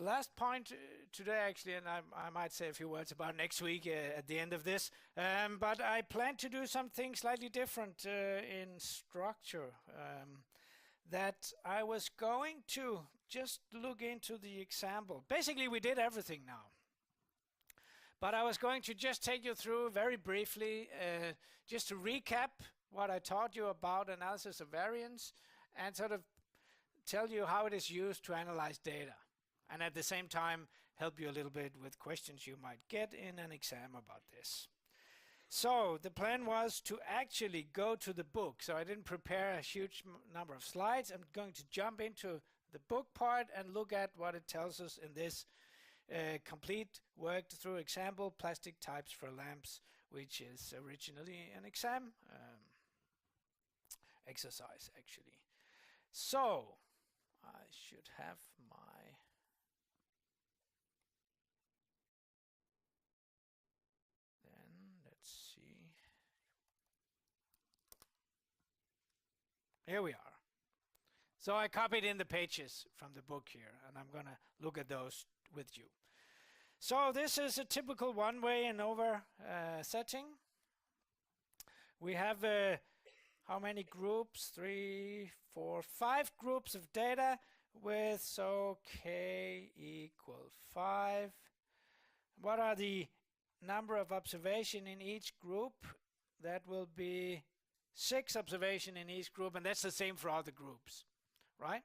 last point today, actually, and I might say a few words about next week at the end of this, but I plan to do something slightly different in structure. That I was going to just look into the example. Basically, we did everything now. But I was going to just take you through very briefly, just to recap what I taught you about analysis of variance and sort of tell you how it is used to analyze data. And at the same time, help you a little bit with questions you might get in an exam about this. So the plan was to actually go to the book. So I didn't prepare a huge number of slides. I'm going to jump into the book part and look at what it tells us in this complete worked through example, plastic types for lamps, which is originally an exam exercise, actually. So I should have my... Then let's see. Here we are. So I copied in the pages from the book here, and I'm going to look at those with you. So this is a typical Oneway ANOVA setting. We have how many groups? 3, 4, 5 groups of data with so k equal 5. What are the number of observation in each group? That will be 6 observation in each group, and that's the same for all the groups, right?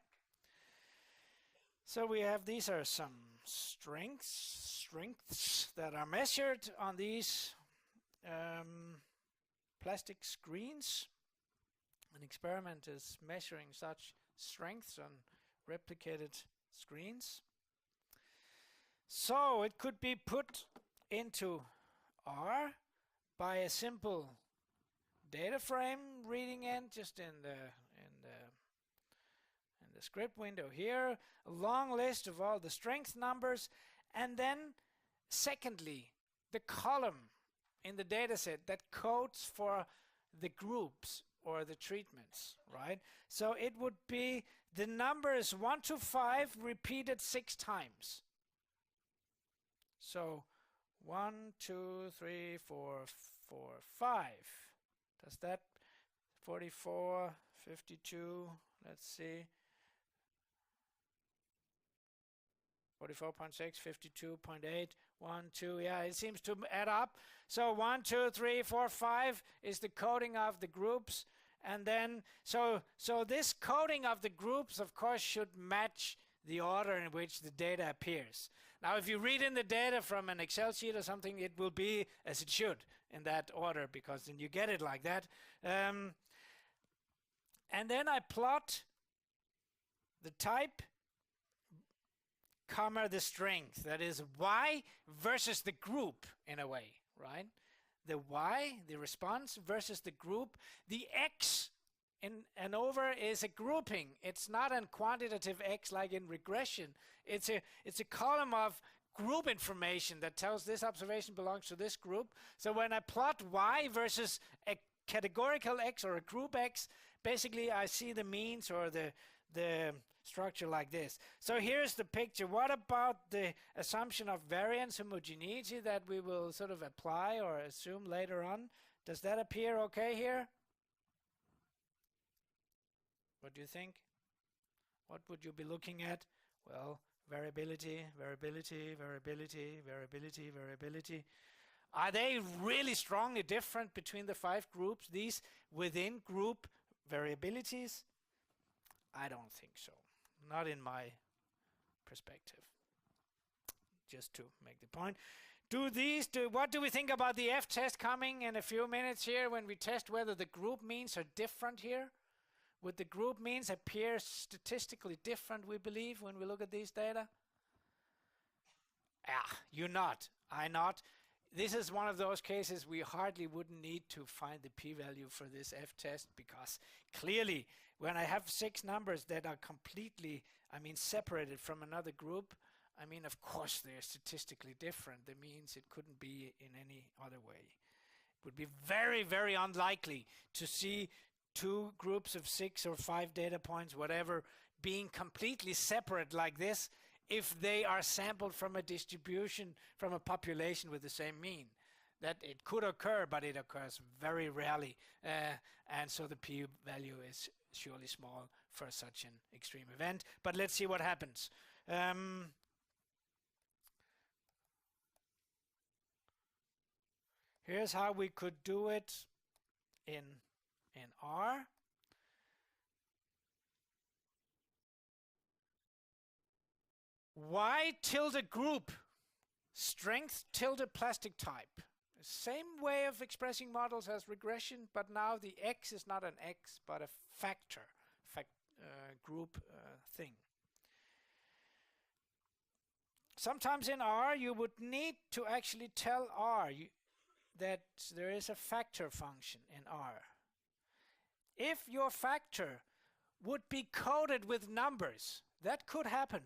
So we have, these are some strengths that are measured on these plastic screens. An experiment is measuring such strengths on replicated screens. So it could be put into R by a simple data frame reading in, just in the script window here, a long list of all the strength numbers, and then secondly, the column in the data set that codes for the groups or the treatments, right? So it would be the numbers 1 to 5 repeated 6 times. So 1, 2, 3, 4, 5. Does that 44, 52, let's see. 44.6, 52.8, 1, 2, yeah, it seems to add up. So 1, 2, 3, 4, 5 is the coding of the groups. And then, so this coding of the groups, of course, should match the order in which the data appears. Now, if you read in the data from an Excel sheet or something, it will be as it should in that order, because then you get it like that. And then I plot the type, comma, the strength. That is Y versus the group in a way, right? The Y, the response, versus the group. The X in ANOVA is a grouping. It's not a quantitative X like in regression. It's a column of group information that tells this observation belongs to this group. So when I plot Y versus a categorical X or a group X, basically I see the means or the structure like this. So here's the picture. What about the assumption of variance homogeneity that we will sort of apply or assume later on? Does that appear okay here? What do you think? What would you be looking at? Well, variability, variability, variability, variability, variability. Are they really strongly different between the 5 groups, these within group variabilities? I don't think so. Not in my perspective. Just to make the point. What do we think about the F-test coming in a few minutes here when we test whether the group means are different here? Would the group means appear statistically different, we believe, when we look at these data? You not. I not. This is one of those cases we hardly wouldn't need to find the p-value for this F-test, because clearly when I have 6 numbers that are completely, separated from another group, of course they're statistically different. That means it couldn't be in any other way. It would be very, very unlikely to see 2 groups of 6 or 5 data points, whatever, being completely separate like this if they are sampled from a distribution, from a population with the same mean. That it could occur, but it occurs very rarely, and so the p-value is surely small for such an extreme event. But let's see what happens. Here's how we could do it in R. Y tilde group, strength tilde plastic type. Same way of expressing models as regression, but now the X is not an X, but a factor, group thing. Sometimes in R you would need to actually tell R that there is a factor function in R. If your factor would be coded with numbers, that could happen.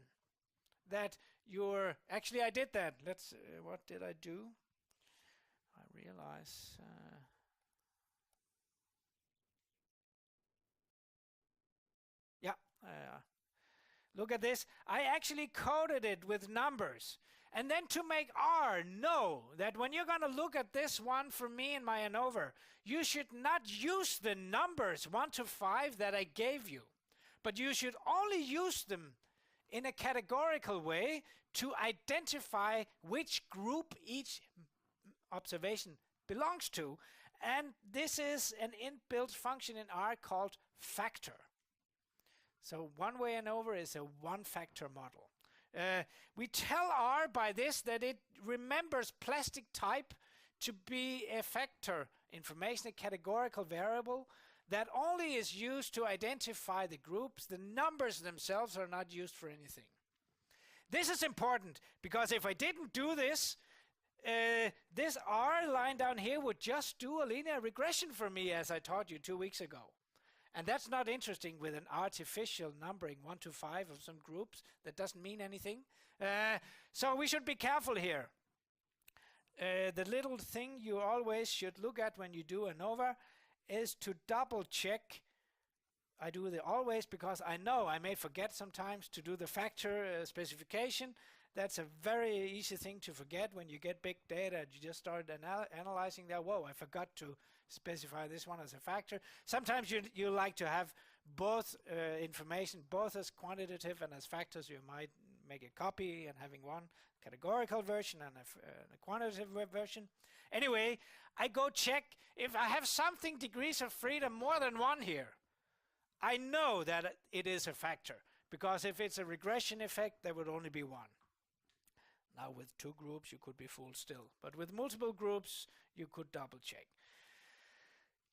That you're actually, I did that. Let's what did I do? I realize look at this. I actually coded it with numbers. And then to make R know that when you're going to look at this one for me in my ANOVA, you should not use the numbers 1 to 5 that I gave you, but you should only use them in a categorical way to identify which group each observation belongs to. And this is an inbuilt function in R called factor. So Oneway ANOVA is a one-factor model. We tell R by this that it remembers plastic type to be a factor information, a categorical variable that only is used to identify the groups. The numbers themselves are not used for anything. This is important because if I didn't do this, this R line down here would just do a linear regression for me, as I taught you 2 weeks ago. And that's not interesting with an artificial numbering 1 to 5 of some groups that doesn't mean anything. So we should be careful here. The little thing you always should look at when you do ANOVA is to double check. I do it always because I know I may forget sometimes to do the factor specification. That's a very easy thing to forget when you get big data. You just start analyzing that. Whoa, I forgot to specify this one as a factor. Sometimes you like to have both information, both as quantitative and as factors. You might make a copy and having one categorical version and a quantitative version. Anyway, I go check if I have something degrees of freedom more than 1 here. I know that it is a factor, because if it's a regression effect, there would only be 1. Now with 2 groups you could be fooled still, but with multiple groups you could double check.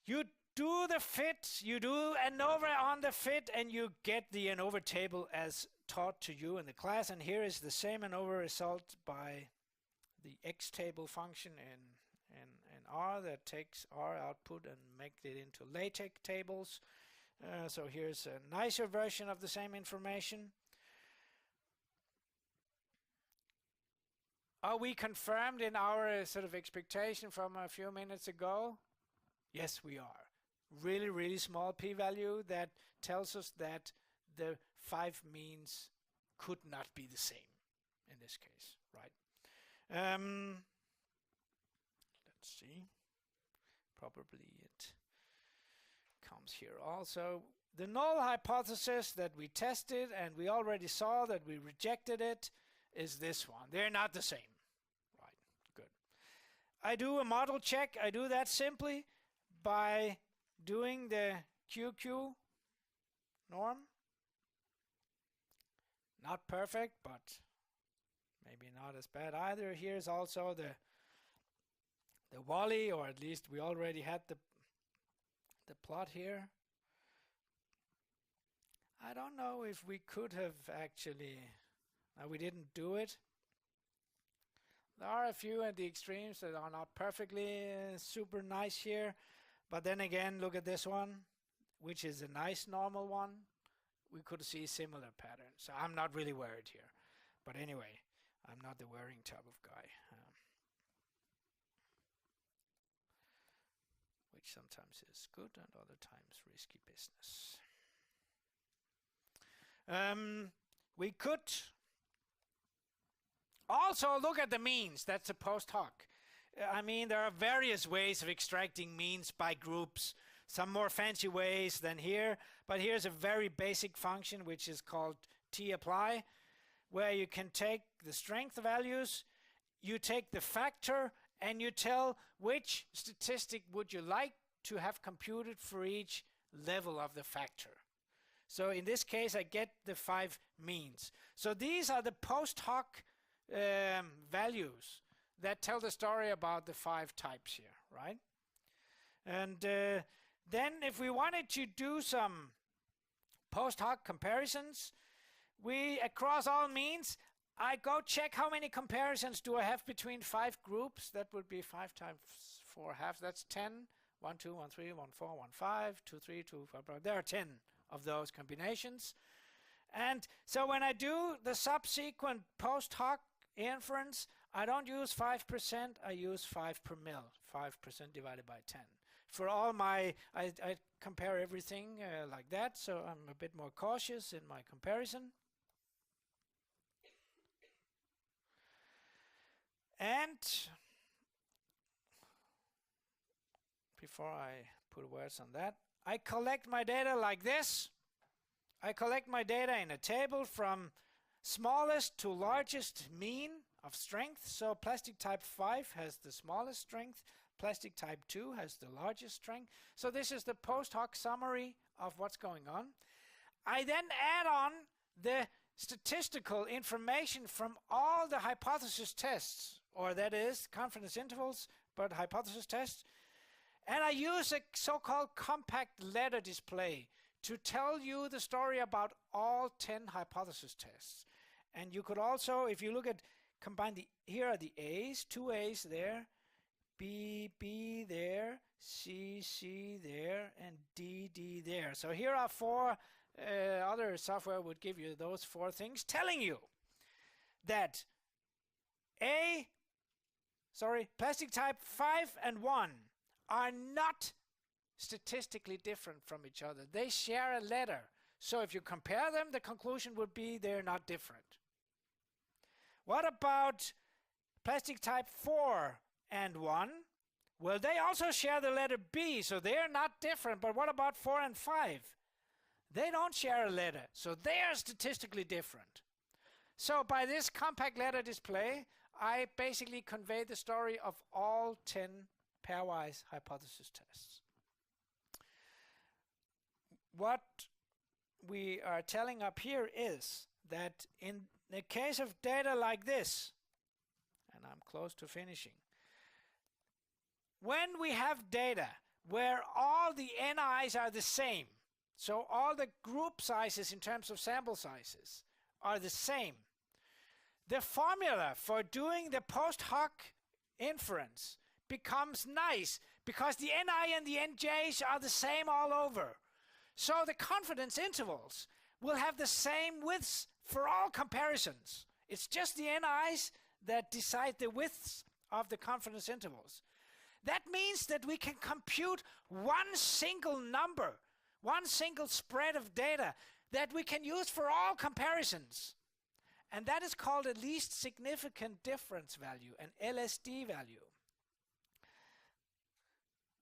You do the fit, you do ANOVA on the fit, and you get the ANOVA table as taught to you in the class. And here is the same ANOVA result by the X table function in R that takes R output and makes it into LaTeX tables. So here's a nicer version of the same information. Are we confirmed in our sort of expectation from a few minutes ago? Yes, we are. Really, really small p-value that tells us that the 5 means could not be the same in this case, right? Let's see. Probably it comes here also. The null hypothesis that we tested and we already saw that we rejected it is this one. They're not the same. Right, good. I do a model check. I do that simply by doing the QQ norm. Not perfect, but maybe not as bad either. Here's also the Wally, or at least we already had the plot here. I don't know if we could have actually, we didn't do it. There are a few at the extremes that are not perfectly super nice here, but then again, look at this one, which is a nice normal one. We could see similar patterns, so I'm not really worried here. But anyway, I'm not the worrying type of guy, which sometimes is good and other times risky business. We could Also, look at the means. That's a post hoc. I mean, there are various ways of extracting means by groups. Some more fancy ways than here. But here's a very basic function which is called tapply, where you can take the strength values, you take the factor, and you tell which statistic would you like to have computed for each level of the factor. So in this case, I get the 5 means. So these are the post hoc values that tell the story about the 5 types here, right? And then if we wanted to do some post hoc comparisons, we, across all means, I go check how many comparisons do I have between 5 groups. That would be 5 times 4 halves. That's 10. 1, 2, 1, 3, 1, 4, 1, 5, 2, 3, 2, 5. There are 10 of those combinations. And so when I do the subsequent post hoc inference, I don't use 5%, I use 5 per mil, 5% divided by 10. For all my, I compare everything like that, so I'm a bit more cautious in my comparison. And before I put words on that, I collect my data like this. I collect my data in a table from smallest to largest mean of strength. So plastic type 5 has the smallest strength. Plastic type 2 has the largest strength. So this is the post hoc summary of what's going on. I then add on the statistical information from all the hypothesis tests, or that is confidence intervals, but hypothesis tests. And I use a so-called compact letter display to tell you the story about all 10 hypothesis tests. And you could also, if you look at, combine the, here are the A's, 2 A's there, B there, C there, and D there. So here are 4, other software would give you those 4 things, telling you that plastic type 5 and 1 are not statistically different from each other. They share a letter. So if you compare them, the conclusion would be they're not different. What about plastic type 4 and 1? Well, they also share the letter B, so they're not different. But what about 4 and 5? They don't share a letter, so they are statistically different. So by this compact letter display, I basically convey the story of all 10 pairwise hypothesis tests. What we are telling up here is that in the case of data like this, and I'm close to finishing, when we have data where all the NIs are the same, so all the group sizes in terms of sample sizes are the same, the formula for doing the post hoc inference becomes nice because the NI and the NJs are the same all over. So the confidence intervals will have the same widths for all comparisons. It's just the NIs that decide the widths of the confidence intervals. That means that we can compute one single number, one single spread of data that we can use for all comparisons. And that is called a least significant difference value, an LSD value,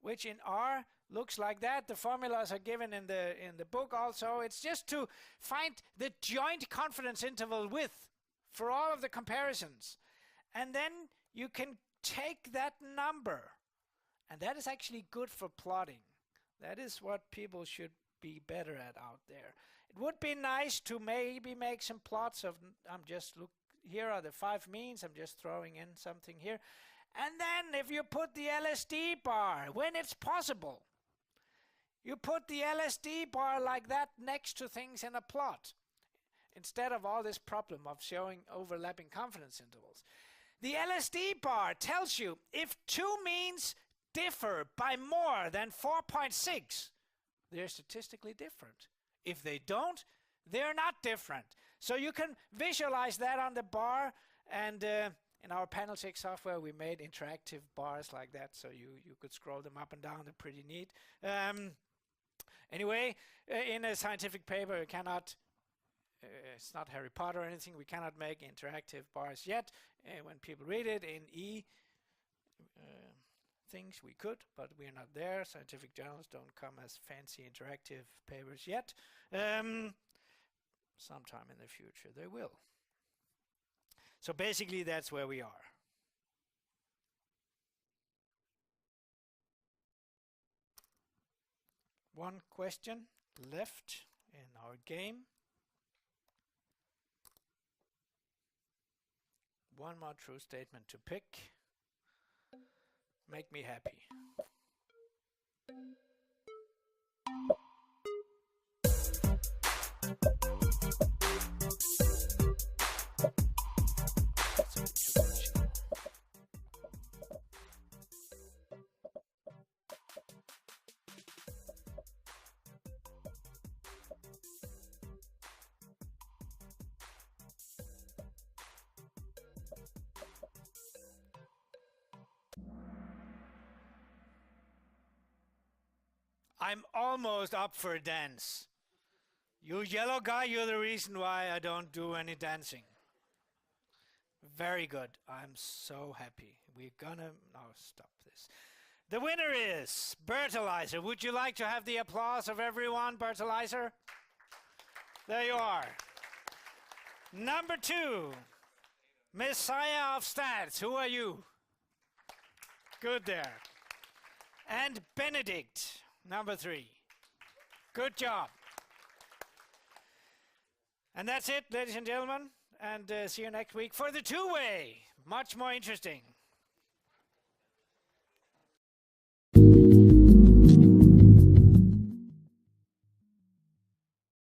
which in R looks like that. The formulas are given in the book also. It's just to find the joint confidence interval width for all of the comparisons. And then you can take that number, and that is actually good for plotting. That is what people should be better at out there. It would be nice to maybe make some plots of, here are the 5 means, I'm just throwing in something here. And then if you put the LSD bar, when it's possible, you put the LSD bar like that next to things in a plot, instead of all this problem of showing overlapping confidence intervals. The LSD bar tells you if 2 means differ by more than 4.6, they're statistically different. If they don't, they're not different. So you can visualize that on the bar, and in our panel check software we made interactive bars like that, so you could scroll them up and down. They're pretty neat. Anyway, in a scientific paper, you cannot, it's not Harry Potter or anything, we cannot make interactive bars yet. when people read it in things, we could, but we're not there. Scientific journals don't come as fancy interactive papers yet. Sometime in the future they will. So basically that's where we are. One question left in our game. One more true statement to pick. Make me happy. I'm almost up for a dance. You yellow guy, you're the reason why I don't do any dancing. Very good. I'm so happy. We're gonna now stop this. The winner is Bertelizer. Would you like to have the applause of everyone, Bertelizer? There you are. Number 2, Messiah of Stats. Who are you? Good there. And Benedict. Number 3. Good job. And that's it, ladies and gentlemen. And see you next week for the two-way. Much more interesting.